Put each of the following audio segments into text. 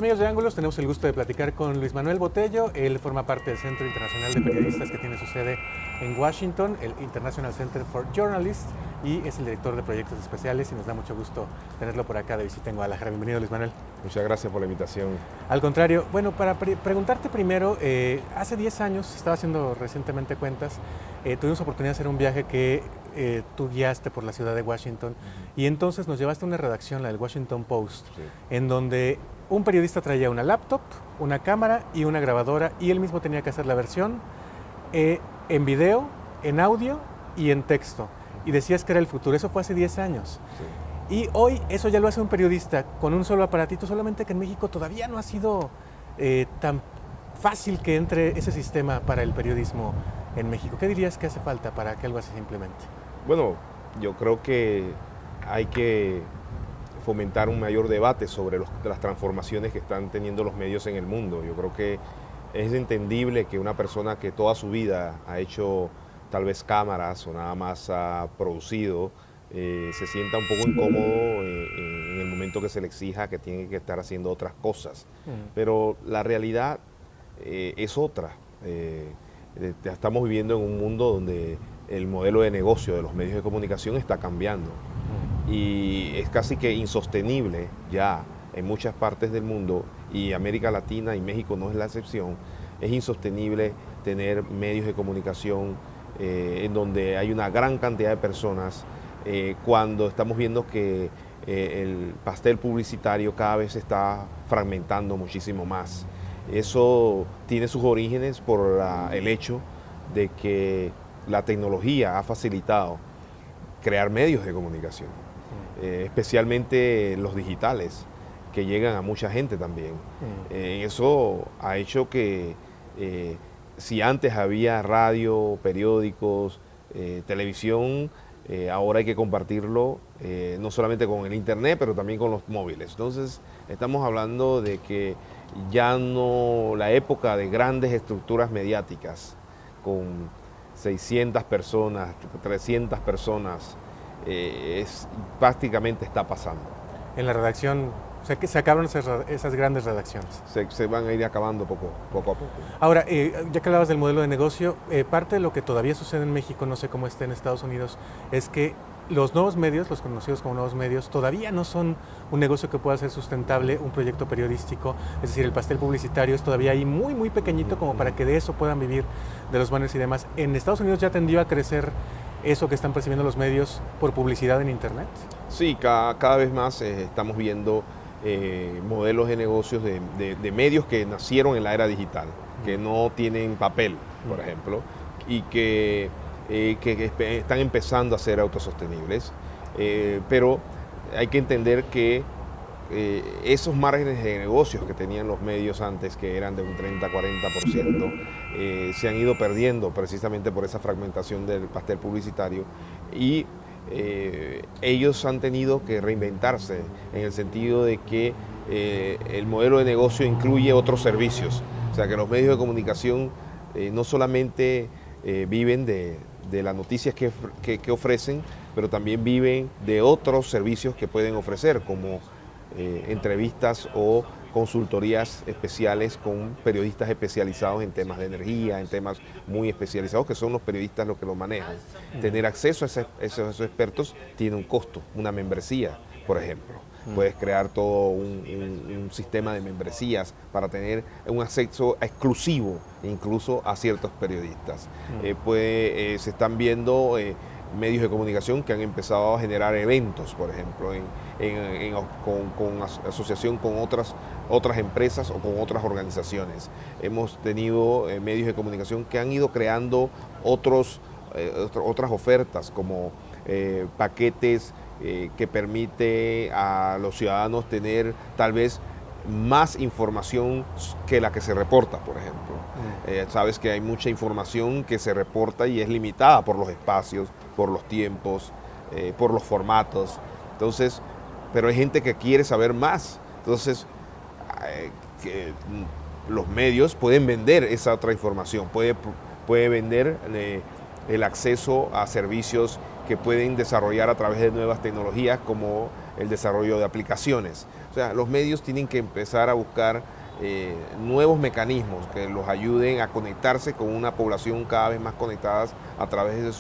Amigos de Ángulos, tenemos el gusto de platicar con Luis Manuel Botello. Él forma parte del Centro Internacional de Periodistas que tiene su sede en Washington, el International Center for Journalists, y es el director de proyectos especiales y nos da mucho gusto tenerlo por acá de visita en Guadalajara. Bienvenido, Luis Manuel. Muchas gracias por la invitación. Al contrario, bueno, para preguntarte primero, hace 10 años, estaba haciendo recientemente cuentas, tuvimos oportunidad de hacer un viaje que tú guiaste por la ciudad de Washington y entonces nos llevaste a una redacción, la del Washington Post, en donde un periodista traía una laptop, una cámara y una grabadora y él mismo tenía que hacer la versión en video, en audio y en texto. Y decías que era el futuro, eso fue hace 10 años. Sí. Y hoy eso ya lo hace un periodista con un solo aparatito, solamente que en México todavía no ha sido tan fácil que entre ese sistema para el periodismo en México. ¿Qué dirías que hace falta para que algo así se implemente? Bueno, yo creo que hay que fomentar un mayor debate sobre las transformaciones que están teniendo los medios en el mundo. Yo creo que es entendible que una persona que toda su vida ha hecho tal vez cámaras o nada más ha producido, se sienta un poco incómodo en el momento que se le exija que tiene que estar haciendo otras cosas. Pero la realidad es otra. Estamos viviendo en un mundo donde el modelo de negocio de los medios de comunicación está cambiando. Y es casi que insostenible ya en muchas partes del mundo, y América Latina y México no es la excepción, es insostenible tener medios de comunicación en donde hay una gran cantidad de personas cuando estamos viendo que el pastel publicitario cada vez se está fragmentando muchísimo más. Eso tiene sus orígenes por el hecho de que la tecnología ha facilitado crear medios de comunicación, especialmente los digitales, que llegan a mucha gente también. Eso ha hecho que si antes había radio, periódicos, televisión, ahora hay que compartirlo no solamente con el internet, pero también con los móviles. Entonces estamos hablando de que ya no la época de grandes estructuras mediáticas con 600 personas, 300 personas, prácticamente está pasando. En la redacción, o sea, que se acabaron esas grandes redacciones. Se van a ir acabando poco a poco. Ahora, ya que hablabas del modelo de negocio, parte de lo que todavía sucede en México, no sé cómo esté en Estados Unidos, es que los nuevos medios, los conocidos como nuevos medios, todavía no son un negocio que pueda ser sustentable, un proyecto periodístico. Es decir, el pastel publicitario es todavía ahí muy, muy pequeñito como para que de eso puedan vivir, de los banners y demás. En Estados Unidos ya tendió a crecer eso que están percibiendo los medios por publicidad en Internet. Sí, cada vez más estamos viendo modelos de negocios de medios que nacieron en la era digital, que no tienen papel, por ejemplo, y que están empezando a ser autosostenibles, pero hay que entender que esos márgenes de negocios que tenían los medios antes, que eran de un 30-40%, se han ido perdiendo precisamente por esa fragmentación del pastel publicitario, y ellos han tenido que reinventarse en el sentido de que el modelo de negocio incluye otros servicios. O sea, que los medios de comunicación no solamente viven de las noticias que ofrecen, pero también viven de otros servicios que pueden ofrecer, como entrevistas o consultorías especiales con periodistas especializados en temas de energía, en temas muy especializados, que son los periodistas los que lo manejan. Tener acceso a esos expertos tiene un costo, una membresía, por ejemplo. Puedes crear todo un sistema de membresías para tener un acceso exclusivo incluso a ciertos periodistas. Se están viendo medios de comunicación que han empezado a generar eventos, por ejemplo, con asociación con otras empresas o con otras organizaciones. Hemos tenido medios de comunicación que han ido creando otras ofertas, como paquetes que permite a los ciudadanos tener tal vez más información que la que se reporta, por ejemplo. Sabes que hay mucha información que se reporta y es limitada por los espacios, por los tiempos, por los formatos. Entonces, pero hay gente que quiere saber más. Entonces, los medios pueden vender esa otra información, puede vender el acceso a servicios que pueden desarrollar a través de nuevas tecnologías, como el desarrollo de aplicaciones. O sea, los medios tienen que empezar a buscar nuevos mecanismos que los ayuden a conectarse con una población cada vez más conectadas a través de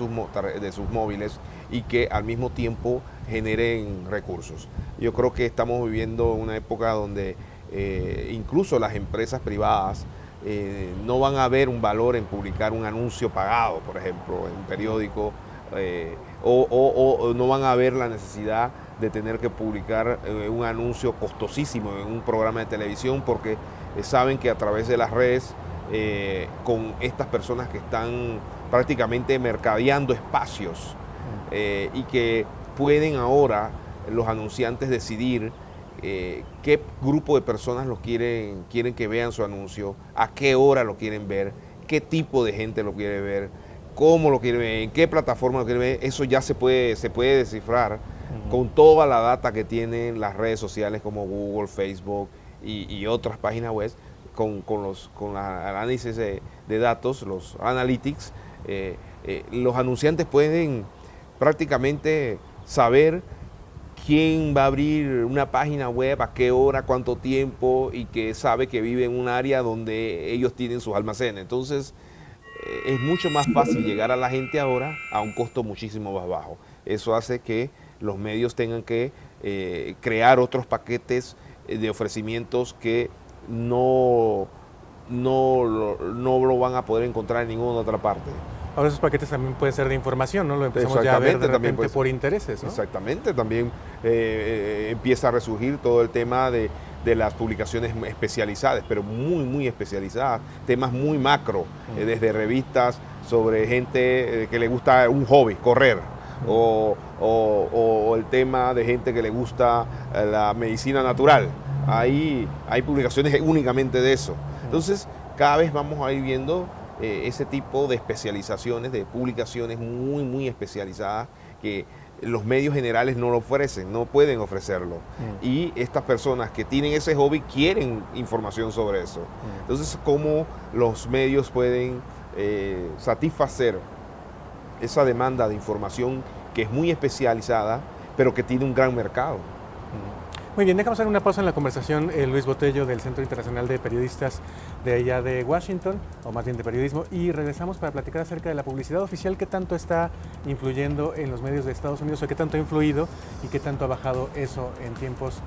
sus móviles y que al mismo tiempo generen recursos. Yo creo que estamos viviendo una época donde incluso las empresas privadas no van a ver un valor en publicar un anuncio pagado, por ejemplo, en un periódico, o no van a ver la necesidad de tener que publicar un anuncio costosísimo en un programa de televisión porque saben que a través de las redes, con estas personas que están prácticamente mercadeando espacios y que pueden ahora los anunciantes decidir qué grupo de personas quieren que vean su anuncio, a qué hora lo quieren ver, qué tipo de gente lo quiere ver, cómo lo quiere ver, en qué plataforma lo quiere ver. Eso ya se puede descifrar con toda la data que tienen las redes sociales como Google, Facebook y otras páginas web, con el análisis de datos, los analytics. Los anunciantes pueden prácticamente saber quién va a abrir una página web, a qué hora, cuánto tiempo, y que sabe que vive en un área donde ellos tienen sus almacenes. Entonces, es mucho más fácil llegar a la gente ahora a un costo muchísimo más bajo. Eso hace que los medios tengan que crear otros paquetes de ofrecimientos que no lo van a poder encontrar en ninguna otra parte. Ahora esos paquetes también pueden ser de información, ¿no? Lo empezamos ya a ver de repente por intereses, ¿no? Exactamente, también empieza a resurgir todo el tema de las publicaciones especializadas, pero muy especializadas, temas muy macro, desde revistas sobre gente que le gusta un hobby, correr, o el tema de gente que le gusta la medicina natural. Hay publicaciones únicamente de eso. Entonces, cada vez vamos a ir viendo ese tipo de especializaciones, de publicaciones muy especializadas que los medios generales no lo ofrecen, no pueden ofrecerlo. Y estas personas que tienen ese hobby quieren información sobre eso. Entonces, ¿cómo los medios pueden satisfacer esa demanda de información que es muy especializada, pero que tiene un gran mercado? Muy bien, dejamos hacer una pausa en la conversación. Luis Botello, del Centro Internacional de Periodistas de allá de Washington, o más bien de periodismo, y regresamos para platicar acerca de la publicidad oficial, qué tanto está influyendo en los medios de Estados Unidos, o qué tanto ha influido y qué tanto ha bajado eso en tiempos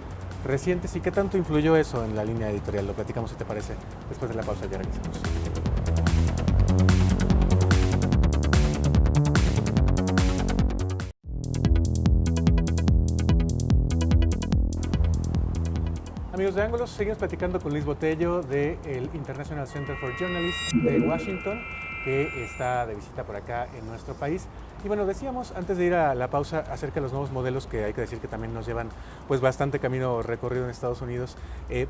recientes y qué tanto influyó eso en la línea editorial. Lo platicamos, si te parece, después de la pausa. Ya regresamos. Amigos de Ángulos, seguimos platicando con Luis Botello del International Center for Journalists de Washington, que está de visita por acá en nuestro país. Y bueno, decíamos antes de ir a la pausa acerca de los nuevos modelos, que hay que decir que también nos llevan pues bastante camino recorrido en Estados Unidos.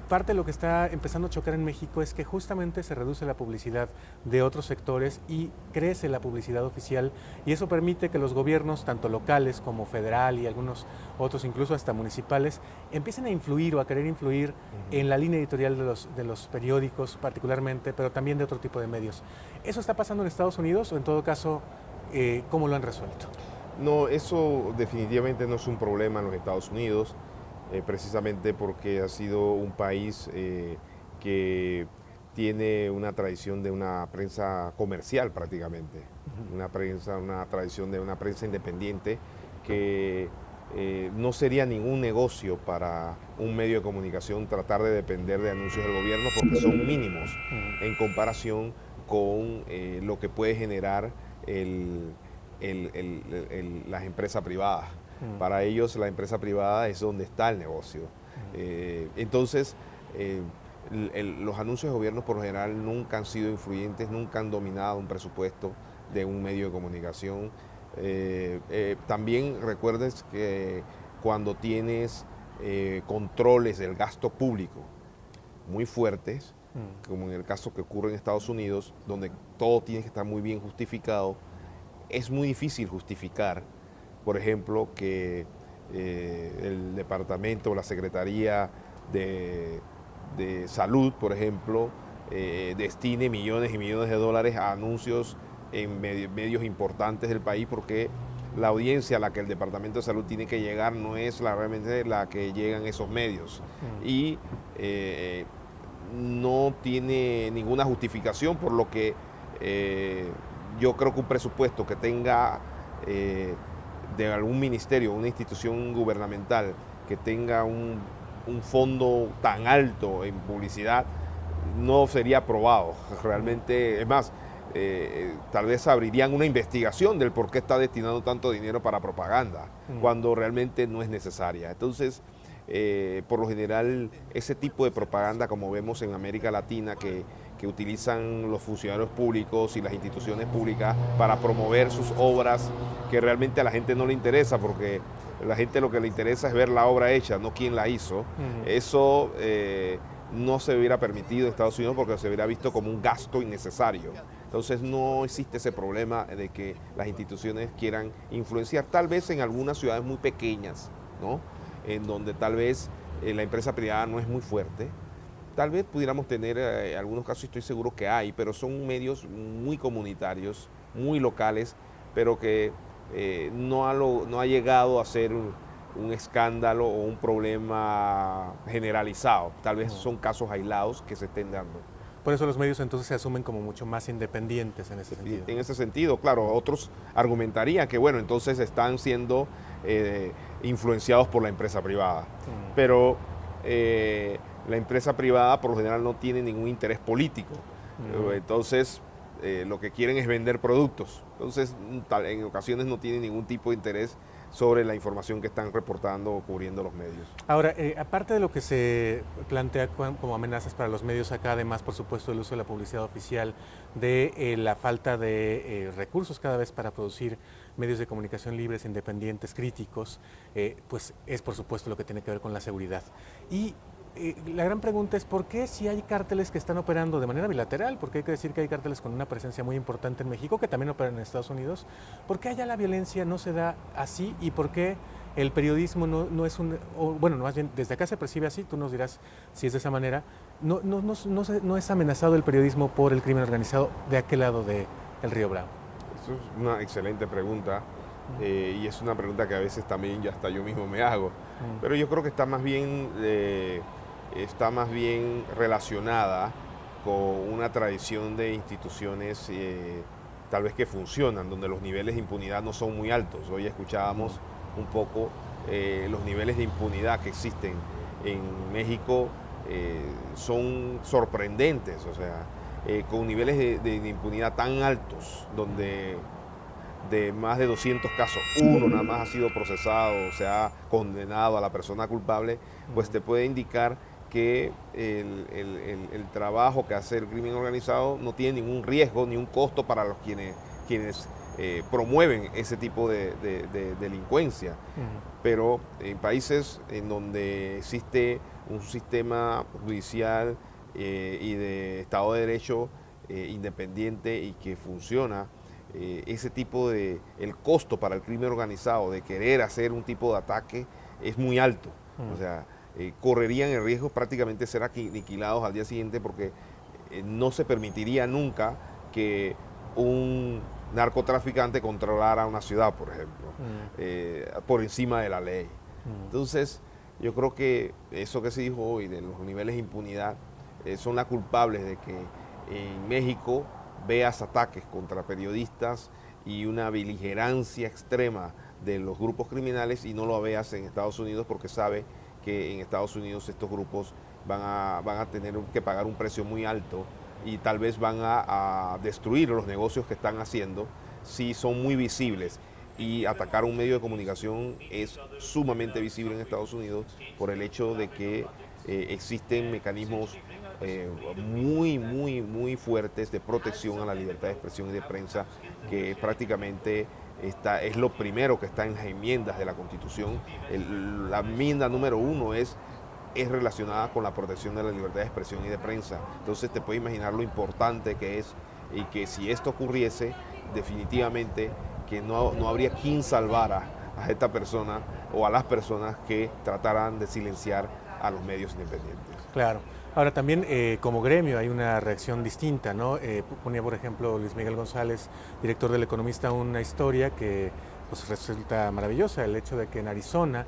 Parte de lo que está empezando a chocar en México es que justamente se reduce la publicidad de otros sectores y crece la publicidad oficial, y eso permite que los gobiernos, tanto locales como federal y algunos otros incluso hasta municipales, empiecen a influir o a querer influir en la línea editorial de los periódicos particularmente, pero también de otro tipo de medios. ¿Eso está pasando en Estados Unidos o en todo caso cómo lo han resuelto? No, eso definitivamente no es un problema en los Estados Unidos, precisamente porque ha sido un país que tiene una tradición de una prensa comercial prácticamente, una tradición de una prensa independiente que no sería ningún negocio para un medio de comunicación tratar de depender de anuncios del gobierno porque son mínimos en comparación con lo que puede generar las empresas privadas. Para ellos la empresa privada es donde está el negocio. Entonces, los anuncios de gobierno por lo general nunca han sido influyentes, nunca han dominado un presupuesto de un medio de comunicación. También recuerdes que cuando tienes controles del gasto público muy fuertes, como en el caso que ocurre en Estados Unidos, donde todo tiene que estar muy bien justificado, es muy difícil justificar, por ejemplo, que el departamento o la Secretaría de Salud, por ejemplo, destine millones y millones de dólares a anuncios en medios importantes del país, porque la audiencia a la que el Departamento de Salud tiene que llegar no es realmente la que llegan esos medios. Y no tiene ninguna justificación, por lo que yo creo que un presupuesto que tenga de algún ministerio, una institución gubernamental, que tenga un fondo tan alto en publicidad, no sería aprobado. Realmente, es más, tal vez abrirían una investigación del por qué está destinando tanto dinero para propaganda, cuando realmente no es necesaria. Entonces, por lo general, ese tipo de propaganda, como vemos en América Latina, que utilizan los funcionarios públicos y las instituciones públicas para promover sus obras, que realmente a la gente no le interesa, porque la gente lo que le interesa es ver la obra hecha, no quién la hizo. Eso no se hubiera permitido en Estados Unidos porque se hubiera visto como un gasto innecesario. Entonces no existe ese problema de que las instituciones quieran influenciar, tal vez en algunas ciudades muy pequeñas, ¿no?, en donde tal vez la empresa privada no es muy fuerte. Tal vez pudiéramos tener algunos casos, estoy seguro que hay, pero son medios muy comunitarios, muy locales, pero que no ha llegado a ser un escándalo o un problema generalizado. Tal vez son casos aislados que se estén dando. Por eso los medios entonces se asumen como mucho más independientes en ese sentido. En ese sentido, claro, otros argumentarían que, bueno, entonces están siendo influenciados por la empresa privada. Pero la empresa privada por lo general no tiene ningún interés político. Entonces, lo que quieren es vender productos. Entonces, en ocasiones no tienen ningún tipo de interés sobre la información que están reportando o cubriendo los medios. Ahora, aparte de lo que se plantea como amenazas para los medios acá, además, por supuesto, el uso de la publicidad oficial, de la falta de recursos cada vez para producir medios de comunicación libres, independientes, críticos, pues es por supuesto lo que tiene que ver con la seguridad. Y la gran pregunta es ¿por qué si hay cárteles que están operando de manera bilateral? Porque hay que decir que hay cárteles con una presencia muy importante en México que también operan en Estados Unidos. ¿Por qué allá la violencia no se da así y por qué el periodismo no es bueno, más bien desde acá se percibe así, tú nos dirás si es de esa manera, no es amenazado el periodismo por el crimen organizado de aquel lado del Río Bravo? Eso es una excelente pregunta. Y es una pregunta que a veces también ya hasta yo mismo me hago. Pero yo creo que está más bien relacionada con una tradición de instituciones tal vez que funcionan, donde los niveles de impunidad no son muy altos. Hoy escuchábamos un poco los niveles de impunidad que existen en México son sorprendentes, o sea, con niveles de impunidad tan altos, donde de más de 200 casos, uno nada más ha sido procesado, se ha condenado a la persona culpable, pues te puede indicar que el trabajo que hace el crimen organizado no tiene ningún riesgo ni un costo para los quienes promueven ese tipo de delincuencia. Pero en países en donde existe un sistema judicial y de Estado de Derecho independiente y que funciona, ese tipo el costo para el crimen organizado de querer hacer un tipo de ataque es muy alto. O sea, correrían el riesgo prácticamente ser aniquilados al día siguiente porque no se permitiría nunca que un narcotraficante controlara una ciudad, por ejemplo, por encima de la ley. Entonces, yo creo que eso que se dijo hoy de los niveles de impunidad son las culpables de que en México veas ataques contra periodistas y una beligerancia extrema de los grupos criminales y no lo veas en Estados Unidos porque sabe que en Estados Unidos estos grupos van a tener que pagar un precio muy alto y tal vez van a destruir los negocios que están haciendo si son muy visibles. Y atacar un medio de comunicación es sumamente visible en Estados Unidos por el hecho de que existen mecanismos muy fuertes de protección a la libertad de expresión y de prensa, que prácticamente es lo primero que está en las enmiendas de la Constitución. La enmienda número 1 es relacionada con la protección de la libertad de expresión y de prensa. Entonces te puedes imaginar lo importante que es y que si esto ocurriese, definitivamente que no habría quien salvara a esta persona o a las personas que trataran de silenciar a los medios independientes. Claro. Ahora también como gremio hay una reacción distinta, ¿no? Ponía por ejemplo Luis Miguel González, director del Economista, una historia que pues resulta maravillosa. El hecho de que en Arizona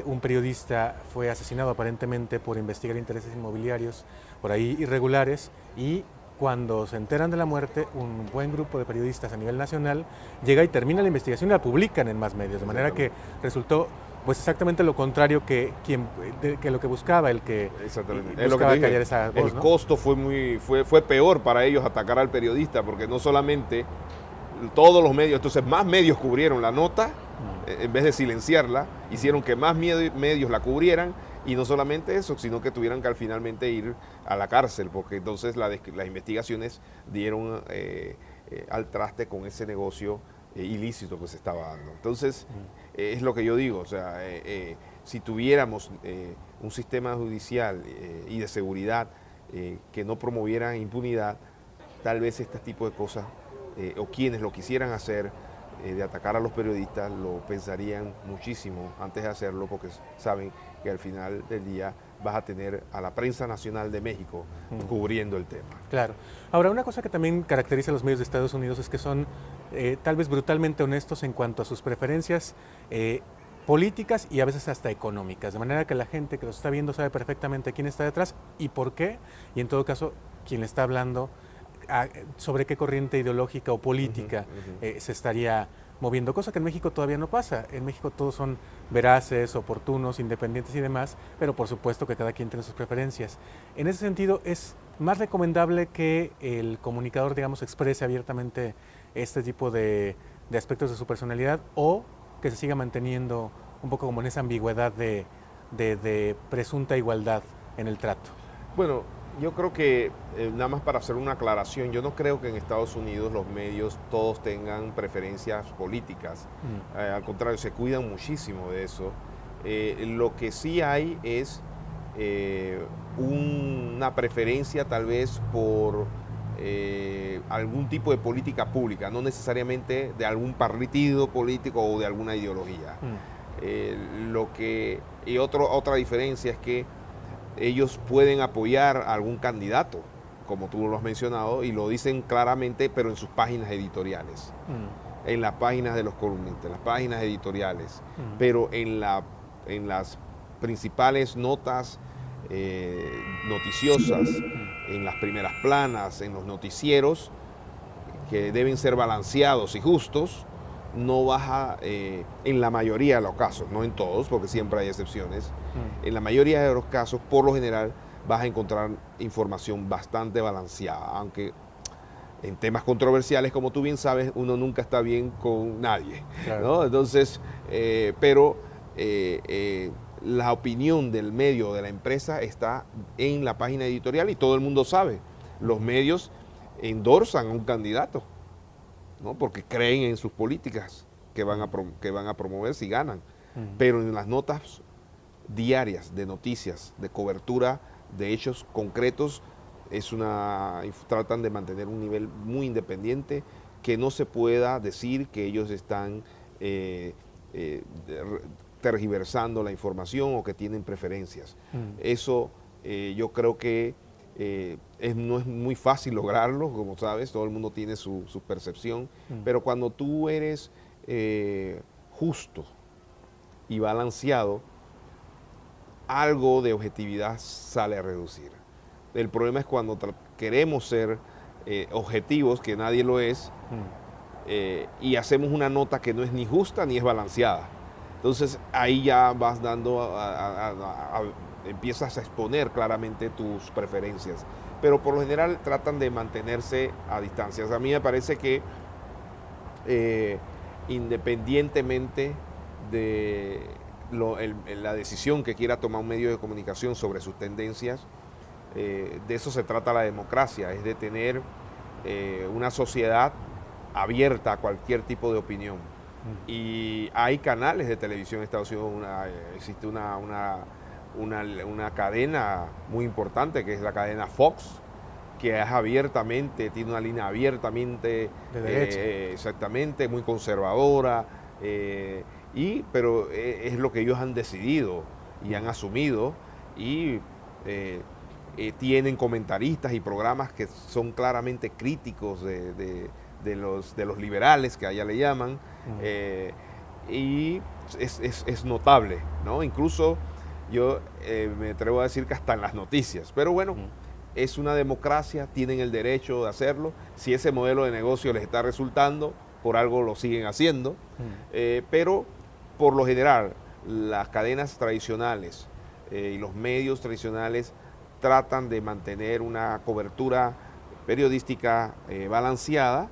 un periodista fue asesinado aparentemente por investigar intereses inmobiliarios por ahí irregulares, y cuando se enteran de la muerte, un buen grupo de periodistas a nivel nacional llega y termina la investigación y la publican en más medios, de manera que resultó pues exactamente lo contrario que lo que buscaba el que Exactamente. buscaba Es lo que te dije. callar esa voz, El ¿no? costo fue peor para ellos atacar al periodista, porque no solamente todos los medios, entonces más medios cubrieron la nota, en vez de silenciarla, hicieron que más medios la cubrieran, y no solamente eso, sino que tuvieran que al finalmente ir a la cárcel, porque entonces las investigaciones dieron al traste con ese negocio ilícito que se estaba dando. Entonces, es lo que yo digo, o sea, si tuviéramos un sistema judicial y de seguridad que no promoviera impunidad, tal vez este tipo de cosas, o quienes lo quisieran hacer, de atacar a los periodistas, lo pensarían muchísimo antes de hacerlo, porque saben que al final del día vas a tener a la prensa nacional de México cubriendo el tema. Claro. Ahora, una cosa que también caracteriza a los medios de Estados Unidos es que son tal vez brutalmente honestos en cuanto a sus preferencias políticas y a veces hasta económicas, de manera que la gente que los está viendo sabe perfectamente quién está detrás y por qué, y en todo caso, quién le está hablando, sobre qué corriente ideológica o política se estaría moviendo, cosa que en México todavía no pasa. En México todos son veraces, oportunos, independientes y demás, pero por supuesto que cada quien tiene sus preferencias. En ese sentido, es más recomendable que el comunicador, digamos, exprese abiertamente este tipo de aspectos de su personalidad, o que se siga manteniendo un poco como en esa ambigüedad de presunta igualdad en el trato. Bueno, yo creo que, nada más para hacer una aclaración, yo no creo que en Estados Unidos los medios todos tengan preferencias políticas. Al contrario, se cuidan muchísimo de eso. Lo que sí hay es una preferencia tal vez por algún tipo de política pública, no necesariamente de algún partido político o de alguna ideología. Otra diferencia es que ellos pueden apoyar a algún candidato, como tú lo has mencionado, y lo dicen claramente, pero en sus páginas editoriales, en las páginas de los columnistas, en las páginas editoriales, pero en las principales notas noticiosas, en las primeras planas, en los noticieros, que deben ser balanceados y justos, no baja, en la mayoría de los casos, no en todos, porque siempre hay excepciones, en la mayoría de los casos, por lo general, vas a encontrar información bastante balanceada, aunque en temas controversiales, como tú bien sabes, uno nunca está bien con nadie, claro, ¿no? Entonces, la opinión del medio, de la empresa, está en la página editorial y todo el mundo sabe. Los medios endorsan a un candidato, ¿no? Porque creen en sus políticas que van a promover si ganan. Pero en las notas diarias de noticias, de cobertura de hechos concretos, tratan de mantener un nivel muy independiente, que no se pueda decir que ellos están tergiversando la información o que tienen preferencias. Eso yo creo que no es muy fácil lograrlo, como sabes, todo el mundo tiene su percepción, pero cuando tú eres justo y balanceado, algo de objetividad sale a reducir. El problema es cuando queremos ser objetivos, que nadie lo es, y hacemos una nota que no es ni justa ni es balanceada. Entonces ahí ya vas empiezas a exponer claramente tus preferencias, pero por lo general tratan de mantenerse a distancias. A mí me parece que independientemente de la decisión que quiera tomar un medio de comunicación sobre sus tendencias, de eso se trata la democracia, es de tener una sociedad abierta a cualquier tipo de opinión. Y hay canales de televisión en Estados Unidos, existe una cadena muy importante que es la cadena Fox, que es abiertamente, tiene una línea abiertamente de derecha, exactamente, muy conservadora, pero es lo que ellos han decidido y han asumido, y tienen comentaristas y programas que son claramente críticos de los liberales, que allá le llaman, y es notable, ¿no? Incluso yo me atrevo a decir que hasta en las noticias, pero bueno, es una democracia, tienen el derecho de hacerlo. Si ese modelo de negocio les está resultando, por algo lo siguen haciendo, pero por lo general las cadenas tradicionales y los medios tradicionales tratan de mantener una cobertura periodística balanceada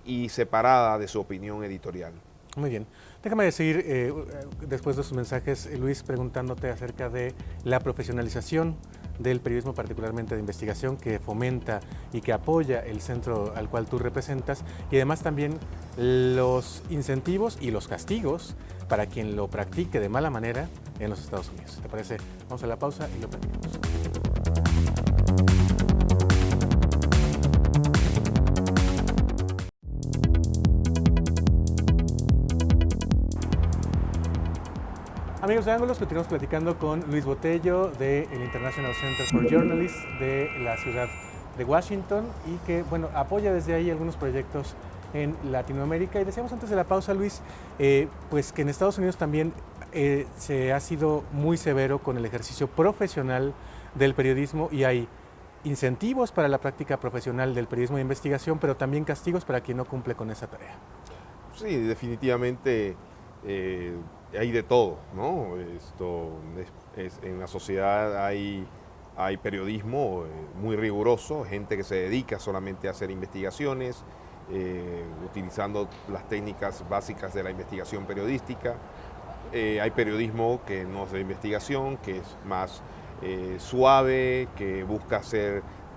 y separada de su opinión editorial. Muy bien. Déjame decir, después de sus mensajes, Luis, preguntándote acerca de la profesionalización del periodismo, particularmente de investigación, que fomenta y que apoya el centro al cual tú representas, y además también los incentivos y los castigos para quien lo practique de mala manera en los Estados Unidos. ¿Te parece? Vamos a la pausa y lo platicamos. Amigos de Ángulos, continuamos platicando con Luis Botello del International Center for Journalists de la ciudad de Washington y que, bueno, apoya desde ahí algunos proyectos en Latinoamérica. Y decíamos antes de la pausa, Luis, pues que en Estados Unidos también se ha sido muy severo con el ejercicio profesional del periodismo y hay incentivos para la práctica profesional del periodismo de investigación, pero también castigos para quien no cumple con esa tarea. Sí, definitivamente hay de todo, ¿no? En la sociedad hay periodismo muy riguroso, gente que se dedica solamente a hacer investigaciones, utilizando las técnicas básicas de la investigación periodística. Hay periodismo que no es de investigación, que es más suave, que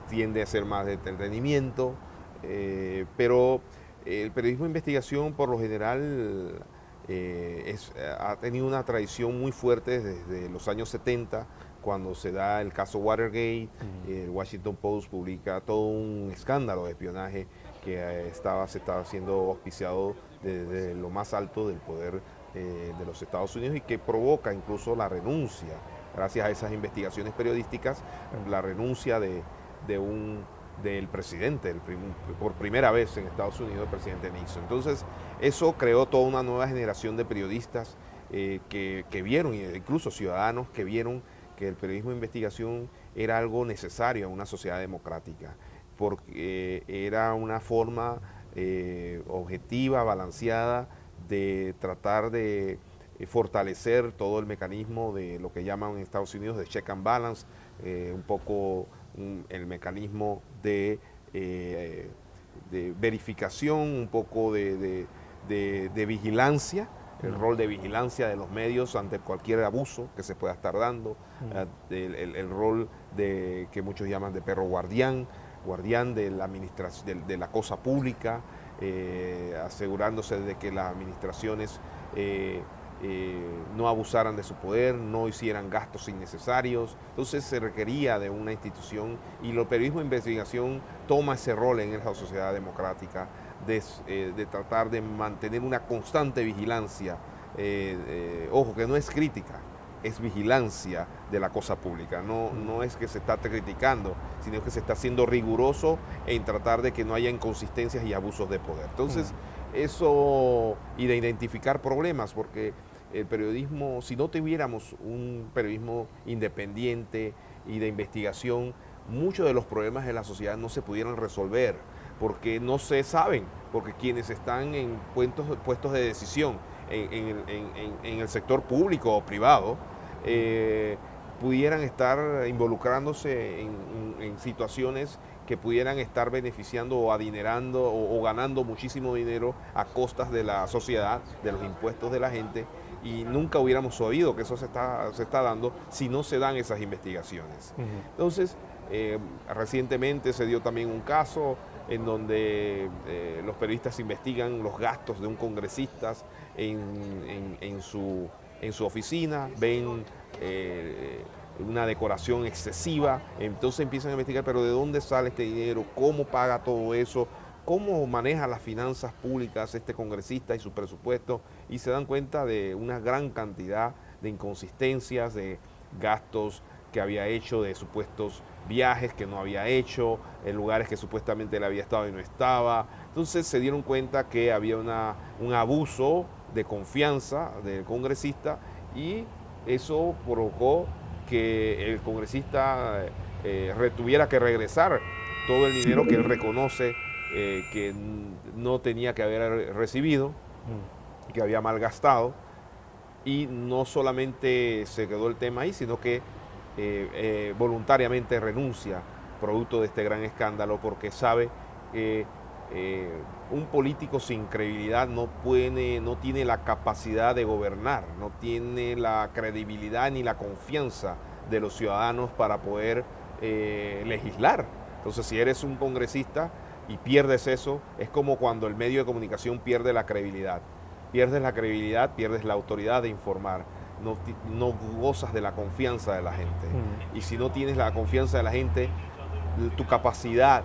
tiende a ser más de entretenimiento, pero el periodismo de investigación por lo general ha tenido una tradición muy fuerte desde los años 70, cuando se da el caso Watergate. El Washington Post publica todo un escándalo de espionaje que se estaba siendo auspiciado desde lo más alto del poder de los Estados Unidos y que provoca incluso la renuncia, gracias a esas investigaciones periodísticas, la renuncia del presidente, por primera vez en Estados Unidos, el presidente Nixon. Entonces, eso creó toda una nueva generación de periodistas que vieron, incluso ciudadanos que vieron que el periodismo de investigación era algo necesario en una sociedad democrática, porque era una forma objetiva, balanceada, de tratar de fortalecer todo el mecanismo de lo que llaman en Estados Unidos de check and balance, un poco el mecanismo de verificación, un poco de vigilancia, el rol de vigilancia de los medios ante cualquier abuso que se pueda estar dando, el rol que muchos llaman de perro guardián de la administración, de la cosa pública, asegurándose de que las administraciones no abusaran de su poder, no hicieran gastos innecesarios. Entonces se requería de una institución y el periodismo de investigación toma ese rol en esa sociedad democrática de tratar de mantener una constante vigilancia, ojo, que no es crítica, es vigilancia de la cosa pública, no es que se está criticando, sino que se está siendo riguroso en tratar de que no haya inconsistencias y abusos de poder. Entonces, eso, y de identificar problemas, porque el periodismo, si no tuviéramos un periodismo independiente y de investigación, muchos de los problemas de la sociedad no se pudieran resolver, porque no se saben, porque quienes están en puestos de decisión en el sector público o privado, pudieran estar involucrándose en situaciones que pudieran estar beneficiando o adinerando o ganando muchísimo dinero a costas de la sociedad, de los impuestos de la gente, y nunca hubiéramos sabido que eso se está dando si no se dan esas investigaciones. Entonces, recientemente se dio también un caso en donde los periodistas investigan los gastos de un congresista en su oficina, ven una decoración excesiva, entonces empiezan a investigar, pero ¿de dónde sale este dinero? ¿Cómo paga todo eso? ¿Cómo maneja las finanzas públicas este congresista y su presupuesto? Y se dan cuenta de una gran cantidad de inconsistencias, de gastos que había hecho, de supuestos viajes que no había hecho, en lugares que supuestamente él había estado y no estaba. Entonces se dieron cuenta que había un abuso de confianza del congresista y eso provocó que el congresista tuviera que regresar todo el dinero que él reconoce que no tenía que haber recibido, que había malgastado. Y no solamente se quedó el tema ahí, sino que voluntariamente renuncia producto de este gran escándalo porque sabe que un político sin credibilidad no tiene la capacidad de gobernar, no tiene la credibilidad ni la confianza de los ciudadanos para poder legislar. Entonces, si eres un congresista y pierdes eso, es como cuando el medio de comunicación pierde la credibilidad. Pierdes la credibilidad, pierdes la autoridad de informar, no gozas de la confianza de la gente. Y si no tienes la confianza de la gente, tu capacidad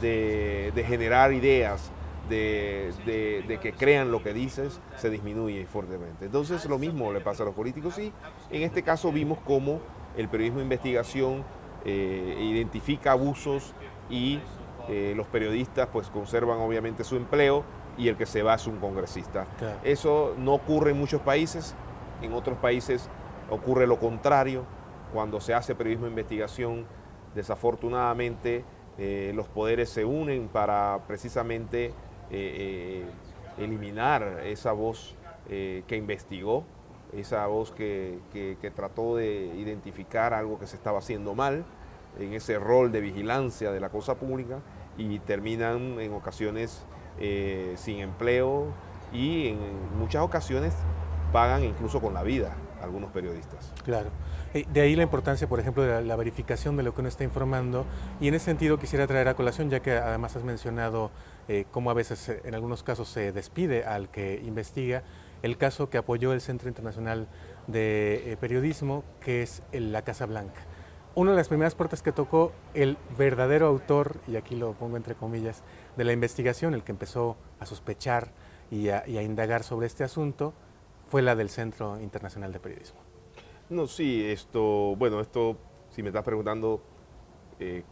de generar ideas, de que crean lo que dices, se disminuye fuertemente. Entonces lo mismo le pasa a los políticos y en este caso vimos cómo el periodismo de investigación identifica abusos y los periodistas pues conservan obviamente su empleo y el que se va es un congresista. Claro. Eso no ocurre en muchos países, en otros países ocurre lo contrario. Cuando se hace periodismo de investigación, desafortunadamente los poderes se unen para precisamente eliminar esa voz que investigó, esa voz que trató de identificar algo que se estaba haciendo mal en ese rol de vigilancia de la cosa pública y terminan en ocasiones sin empleo y en muchas ocasiones pagan incluso con la vida algunos periodistas. Claro. De ahí la importancia, por ejemplo, de la verificación de lo que uno está informando y en ese sentido quisiera traer a colación, ya que además has mencionado cómo a veces en algunos casos se despide al que investiga, el caso que apoyó el Centro Internacional de Periodismo, que es la Casa Blanca. Una de las primeras puertas que tocó el verdadero autor, y aquí lo pongo entre comillas, de la investigación, el que empezó a sospechar y a indagar sobre este asunto, fue la del Centro Internacional de Periodismo. No, sí, esto, si me estás preguntando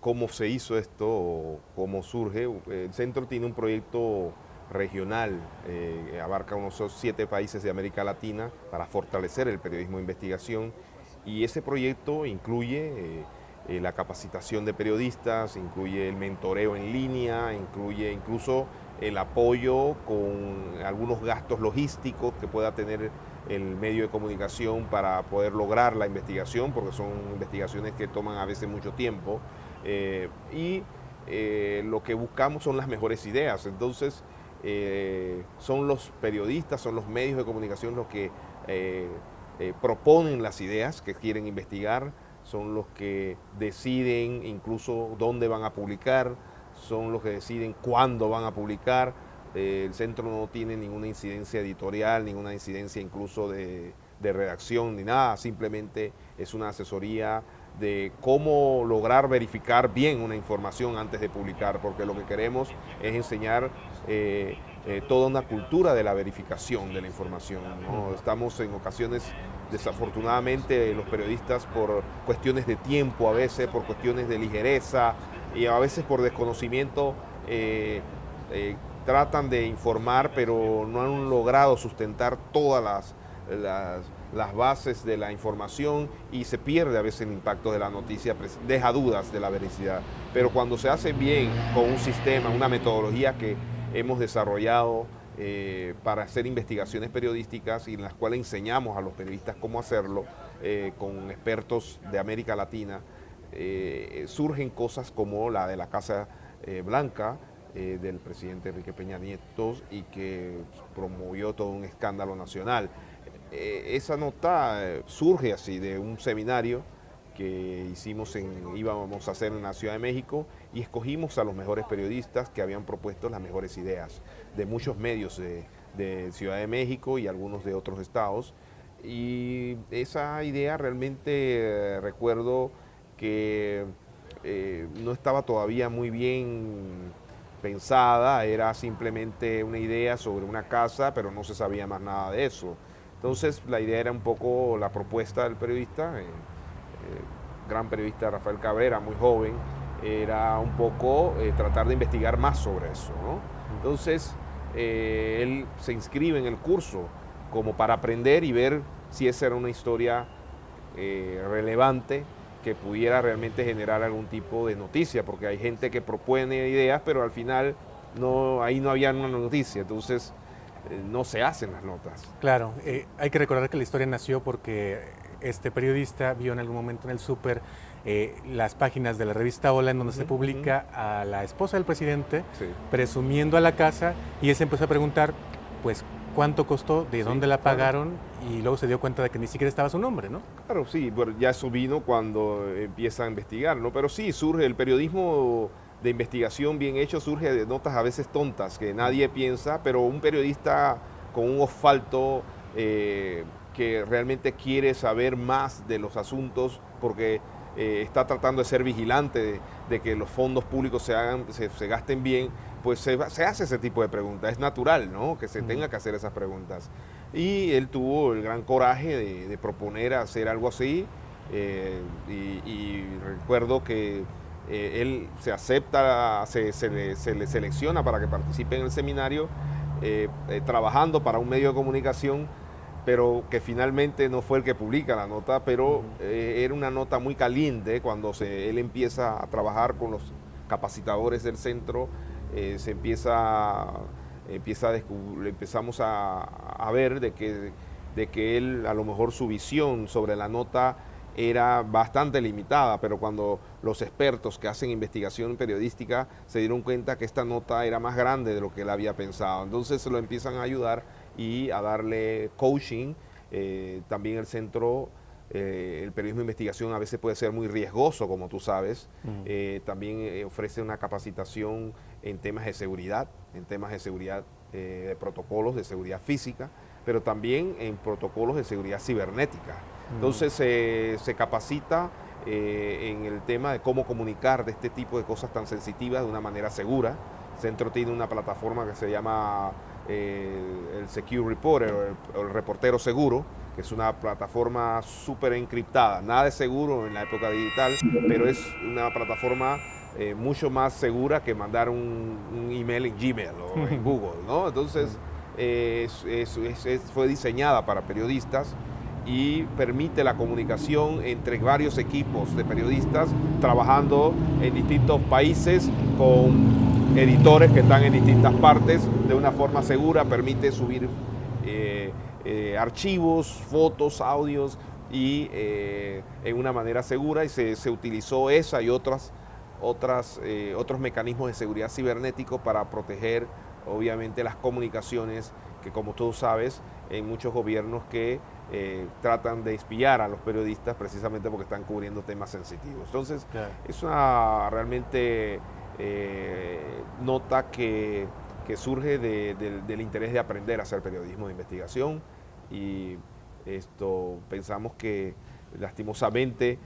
cómo se hizo esto o cómo surge, el centro tiene un proyecto regional, abarca unos 7 países de América Latina para fortalecer el periodismo de investigación y ese proyecto incluye la capacitación de periodistas, incluye el mentoreo en línea, incluye incluso el apoyo con algunos gastos logísticos que pueda tener el medio de comunicación para poder lograr la investigación, porque son investigaciones que toman a veces mucho tiempo, lo que buscamos son las mejores ideas. Entonces, son los periodistas, son los medios de comunicación los que proponen las ideas que quieren investigar, son los que deciden incluso dónde van a publicar, son los que deciden cuándo van a publicar. El centro no tiene ninguna incidencia editorial, ninguna incidencia incluso de redacción ni nada, simplemente es una asesoría de cómo lograr verificar bien una información antes de publicar, porque lo que queremos es enseñar toda una cultura de la verificación de la información, ¿no? Estamos en ocasiones, desafortunadamente, los periodistas por cuestiones de tiempo, a veces por cuestiones de ligereza y a veces por desconocimiento, tratan de informar, pero no han logrado sustentar todas las bases de la información y se pierde a veces el impacto de la noticia, deja dudas de la veracidad. Pero cuando se hace bien con un sistema, una metodología que hemos desarrollado para hacer investigaciones periodísticas y en las cuales enseñamos a los periodistas cómo hacerlo con expertos de América Latina, surgen cosas como la de la Casa Blanca, del presidente Enrique Peña Nieto y que promovió todo un escándalo nacional. Esa nota surge así de un seminario que íbamos a hacer en la Ciudad de México y escogimos a los mejores periodistas que habían propuesto las mejores ideas de muchos medios de Ciudad de México y algunos de otros estados. Y esa idea realmente recuerdo que no estaba todavía muy bien pensada, era simplemente una idea sobre una casa, pero no se sabía más nada de eso. Entonces la idea era un poco la propuesta del periodista, gran periodista Rafael Cabrera, muy joven, era un poco tratar de investigar más sobre eso, ¿no? Entonces, él se inscribe en el curso como para aprender y ver si esa era una historia relevante que pudiera realmente generar algún tipo de noticia, porque hay gente que propone ideas, pero al final ahí no había una noticia, entonces no se hacen las notas. Claro, hay que recordar que la historia nació porque este periodista vio en algún momento en el súper las páginas de la revista Hola en donde se publica a la esposa del presidente presumiendo a la casa, y él se empezó a preguntar, pues, ¿cuánto costó? ¿De dónde la pagaron? Y luego se dio cuenta de que ni siquiera estaba su nombre, ¿no? Claro, sí, pero ya eso vino cuando empieza a investigar, ¿no? Pero sí, surge el periodismo de investigación bien hecho, surge de notas a veces tontas que nadie piensa, pero un periodista con un olfato que realmente quiere saber más de los asuntos porque está tratando de ser vigilante de que los fondos públicos se gasten bien, pues se hace ese tipo de preguntas. Es natural, ¿no?, que se tenga que hacer esas preguntas. Y él tuvo el gran coraje de proponer hacer algo así, y recuerdo que él se acepta, se le selecciona para que participe en el seminario, trabajando para un medio de comunicación, pero que finalmente no fue el que publica la nota, pero era una nota muy caliente cuando él empieza a trabajar con los capacitadores del centro. Empezamos a ver de que él, a lo mejor su visión sobre la nota era bastante limitada, pero cuando los expertos que hacen investigación periodística se dieron cuenta que esta nota era más grande de lo que él había pensado, entonces lo empiezan a ayudar y a darle coaching. También el centro, el periodismo de investigación a veces puede ser muy riesgoso, como tú sabes. También ofrece una capacitación en temas de seguridad, de protocolos de seguridad física, pero también en protocolos de seguridad cibernética. Entonces se capacita en el tema de cómo comunicar de este tipo de cosas tan sensitivas de una manera segura. El centro tiene una plataforma que se llama el Secure Reporter o el reportero seguro, que es una plataforma súper encriptada, nada de seguro en la época digital, pero es una plataforma mucho más segura que mandar un email en Gmail o en Google, ¿no? Entonces fue diseñada para periodistas y permite la comunicación entre varios equipos de periodistas trabajando en distintos países con editores que están en distintas partes de una forma segura. Permite subir archivos, fotos, audios y en una manera segura, y se utilizó esa y otros mecanismos de seguridad cibernético para proteger obviamente las comunicaciones, que como tú sabes, en muchos gobiernos que tratan de espiar a los periodistas precisamente porque están cubriendo temas sensitivos. Entonces, es una realmente nota que surge del interés de aprender a hacer periodismo de investigación, y pensamos que lastimosamente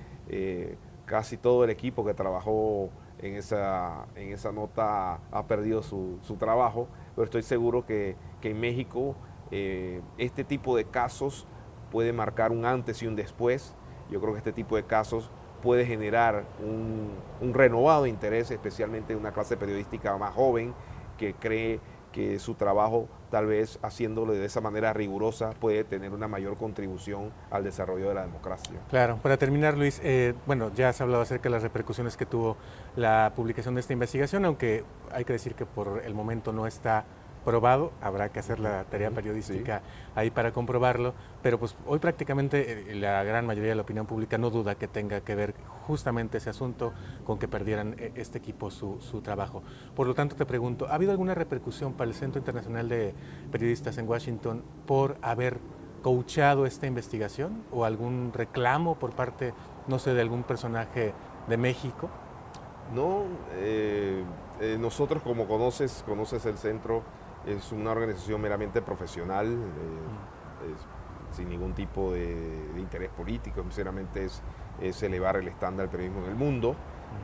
casi todo el equipo que trabajó en esa nota ha perdido su trabajo, pero estoy seguro que en México este tipo de casos puede marcar un antes y un después. Yo creo que este tipo de casos puede generar un renovado interés, especialmente de una clase periodística más joven que cree que su trabajo, tal vez haciéndolo de esa manera rigurosa, puede tener una mayor contribución al desarrollo de la democracia. Claro, para terminar, Luis, bueno, ya has hablado acerca de las repercusiones que tuvo la publicación de esta investigación, aunque hay que decir que por el momento no está probado, habrá que hacer la tarea periodística ahí para comprobarlo, pero pues hoy prácticamente la gran mayoría de la opinión pública no duda que tenga que ver justamente ese asunto con que perdieran este equipo su trabajo. Por lo tanto, te pregunto, ¿ha habido alguna repercusión para el Centro Internacional de Periodistas en Washington por haber coachado esta investigación, o algún reclamo por parte, no sé, de algún personaje de México? No, nosotros, como conoces el centro, es una organización meramente profesional, sin ningún tipo de interés político. Sinceramente es elevar el estándar del periodismo en el mundo,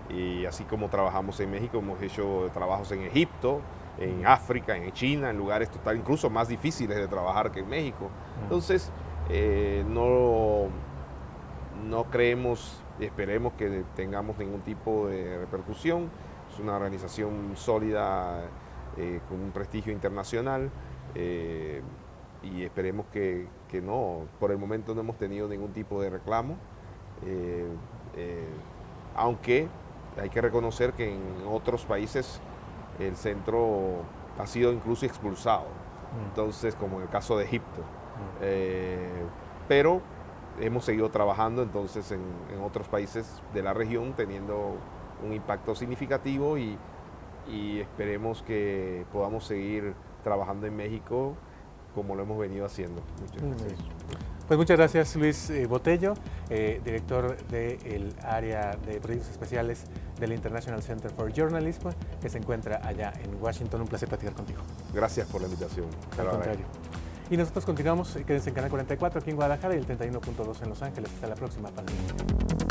y así como trabajamos en México, hemos hecho trabajos en Egipto, en África, en China, en lugares incluso más difíciles de trabajar que en México. Entonces, no creemos esperemos que tengamos ningún tipo de repercusión. Es una organización sólida, con un prestigio internacional, y esperemos que no. Por el momento no hemos tenido ningún tipo de reclamo, aunque hay que reconocer que en otros países el centro ha sido incluso expulsado, entonces, como en el caso de Egipto. Pero hemos seguido trabajando entonces en otros países de la región, teniendo un impacto significativo, y esperemos que podamos seguir trabajando en México como lo hemos venido haciendo. Muchas gracias. Pues muchas gracias, Luis Botello, director del área de proyectos especiales del International Center for Journalism, que se encuentra allá en Washington. Un placer platicar contigo. Gracias por la invitación. Al contrario. Y nosotros continuamos, quédense en Canal 44 aquí en Guadalajara y el 31.2 en Los Ángeles. Hasta la próxima, pandemia.